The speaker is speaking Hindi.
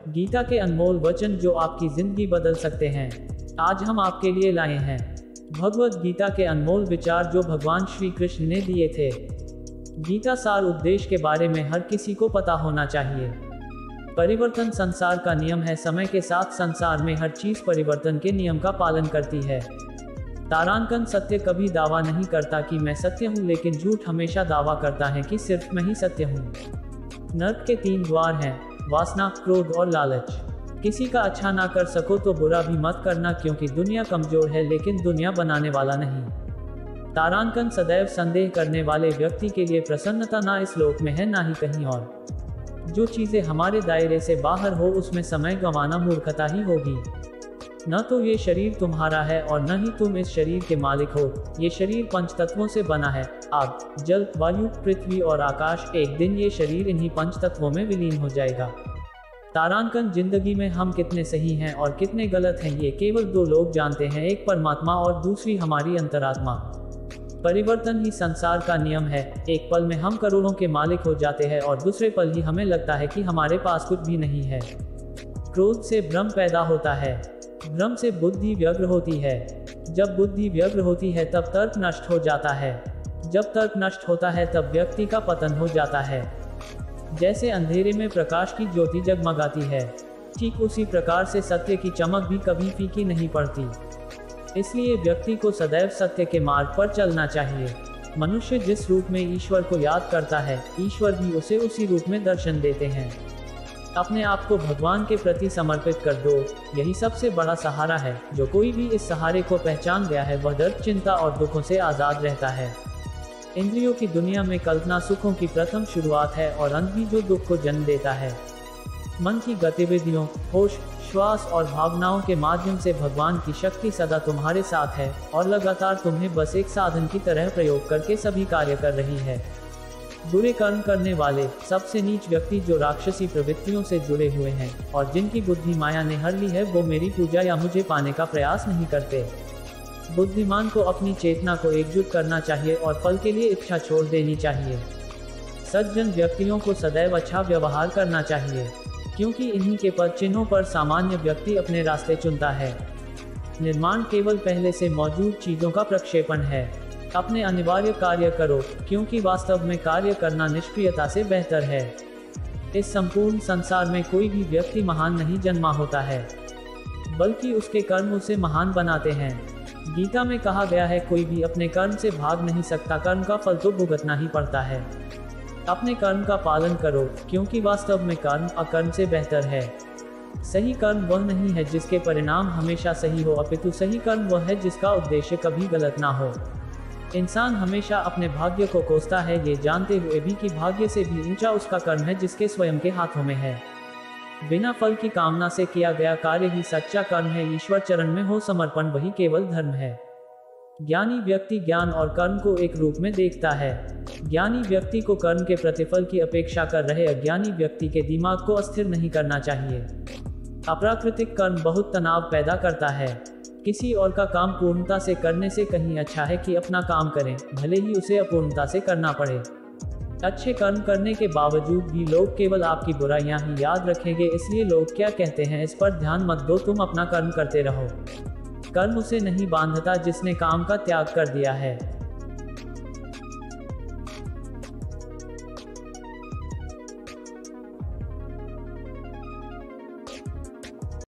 गीता के अनमोल वचन जो आपकी जिंदगी बदल सकते हैं, आज हम आपके लिए लाए हैं। भगवद गीता के अनमोल विचार जो भगवान श्री कृष्ण ने दिए थे। गीता सार उपदेश के बारे में हर किसी को पता होना चाहिए। परिवर्तन संसार का नियम है। समय के साथ संसार में हर चीज परिवर्तन के नियम का पालन करती है। तारांकन सत्य कभी दावा नहीं करता कि मैं सत्य हूँ, लेकिन झूठ हमेशा दावा करता है कि सिर्फ मैं ही सत्य हूँ। नर्क के 3 द्वार हैं, वासना, क्रोध और लालच। किसी का अच्छा ना कर सको तो बुरा भी मत करना, क्योंकि दुनिया कमजोर है लेकिन दुनिया बनाने वाला नहीं। तारांकन सदैव संदेह करने वाले व्यक्ति के लिए प्रसन्नता ना इस लोक में है ना ही कहीं और। जो चीजें हमारे दायरे से बाहर हो उसमें समय गंवाना मूर्खता ही होगी। न तो ये शरीर तुम्हारा है और न ही तुम इस शरीर के मालिक हो। ये शरीर 5 तत्वों से बना है, आग, जल, वायु, पृथ्वी और आकाश। एक दिन ये शरीर इन्हीं 5 तत्वों में विलीन हो जाएगा। तारांकन जिंदगी में हम कितने सही हैं और कितने गलत हैं ये केवल 2 लोग जानते हैं, एक परमात्मा और दूसरी हमारी अंतरात्मा। परिवर्तन ही संसार का नियम है। एक पल में हम करोड़ों के मालिक हो जाते हैं और दूसरे पल ही हमें लगता है कि हमारे पास कुछ भी नहीं है। क्रोध से भ्रम पैदा होता है, भ्रम से बुद्धि व्यग्र होती है। जब बुद्धि व्यग्र होती है तब तर्क नष्ट हो जाता है। जब तर्क नष्ट होता है तब व्यक्ति का पतन हो जाता है। जैसे अंधेरे में प्रकाश की ज्योति जगमगाती है, ठीक उसी प्रकार से सत्य की चमक भी कभी फीकी नहीं पड़ती। इसलिए व्यक्ति को सदैव सत्य के मार्ग पर चलना चाहिए। मनुष्य जिस रूप में ईश्वर को याद करता है, ईश्वर भी उसे उसी रूप में दर्शन देते हैं। अपने आप को भगवान के प्रति समर्पित कर दो, यही सबसे बड़ा सहारा है। जो कोई भी इस सहारे को पहचान गया है वह दर्द, चिंता और दुखों से आजाद रहता है। इंद्रियों की दुनिया में कल्पना सुखों की प्रथम शुरुआत है और अंत भी जो दुख को जन्म देता है। मन की गतिविधियों, होश, श्वास और भावनाओं के माध्यम से भगवान की शक्ति सदा तुम्हारे साथ है और लगातार तुम्हें बस एक साधन की तरह प्रयोग करके सभी कार्य कर रही है। बुरे कर्म करने वाले, सबसे नीच व्यक्ति जो राक्षसी प्रवृत्तियों से जुड़े हुए हैं और जिनकी बुद्धि माया ने हर ली है, वो मेरी पूजा या मुझे पाने का प्रयास नहीं करते। बुद्धिमान को अपनी चेतना को एकजुट करना चाहिए और फल के लिए इच्छा छोड़ देनी चाहिए। सज्जन व्यक्तियों को सदैव अच्छा व्यवहार करना चाहिए, क्योंकि इन्हीं के पद चिन्हों पर सामान्य व्यक्ति अपने रास्ते चुनता है। निर्माण केवल पहले से मौजूद चीजों का प्रक्षेपण है। अपने अनिवार्य कार्य करो, क्योंकि वास्तव में कार्य करना निष्क्रियता से बेहतर है। इस संपूर्ण संसार में कोई भी व्यक्ति महान नहीं जन्मा होता है, बल्कि उसके कर्म उसे महान बनाते हैं। गीता में कहा गया है, कोई भी अपने कर्म से भाग नहीं सकता, कर्म का फल तो भुगतना ही पड़ता है। अपने कर्म का पालन करो, क्योंकि वास्तव में कर्म अकर्म से बेहतर है। सही कर्म वह नहीं है जिसके परिणाम हमेशा सही हो, अपितु सही कर्म वह है जिसका उद्देश्य कभी गलत ना हो। इंसान हमेशा अपने भाग्य को कोसता है, ये जानते हुए भी कि भाग्य से भी ऊंचा उसका कर्म है जिसके स्वयं के हाथों में है। बिना फल की कामना से किया गया कार्य ही सच्चा कर्म है। ईश्वर चरण में हो समर्पण वही केवल धर्म है। ज्ञानी व्यक्ति ज्ञान और कर्म को एक रूप में देखता है। ज्ञानी व्यक्ति को कर्म के प्रतिफल की अपेक्षा कर रहे अज्ञानी व्यक्ति के दिमाग को अस्थिर नहीं करना चाहिए। अप्राकृतिक कर्म बहुत तनाव पैदा करता है। किसी और का काम पूर्णता से करने से कहीं अच्छा है कि अपना काम करें, भले ही उसे अपूर्णता से करना पड़े। अच्छे कर्म करने के बावजूद भी लोग केवल आपकी बुराइयां ही याद रखेंगे, इसलिए लोग क्या कहते हैं इस पर ध्यान मत दो, तुम अपना कर्म करते रहो। कर्म उसे नहीं बांधता जिसने काम का त्याग कर दिया है।